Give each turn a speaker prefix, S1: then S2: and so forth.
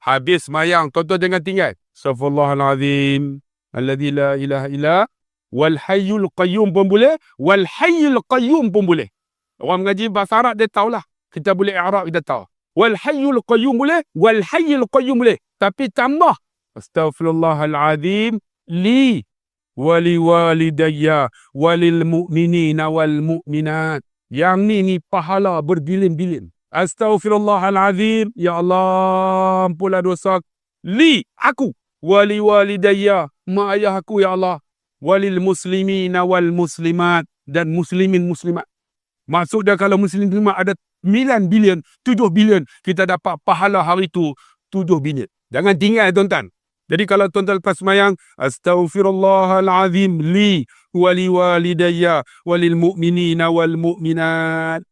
S1: Habis semayang, tuan-tuan jangan tinggal. Astaghfirullahalazim. Alladzi la ilaha illa wal hayyul qayyum pun boleh, wal hayyul qayyum pun boleh. Orang mengaji bahasa Arab dia tahulah. Kita boleh i'rab, kita tahu. Wal hayyul qayyum boleh, wal hayyul qayyum boleh. Tapi tambah astaghfirullahalazim li wali walidayya walil mu'minina wal mu'minat. Yang ni pahala berbilin-bilin. Astaghfirullahalazim, ya Allah, ampunlah dosa li aku, wali walidayya, mak ayah aku ya Allah, walil muslimina wal muslimat, dan muslimin muslimat. Maksudnya kalau muslim muslimat ada 9 bilion, 7 bilion, kita dapat pahala hari tu 7 bilion. Jangan tinggal tuan-tuan. Jadi kalau tuan-tuan lepas semayang, astaghfirullahalazim li wali walidayya walil mu'minina wal mu'minat.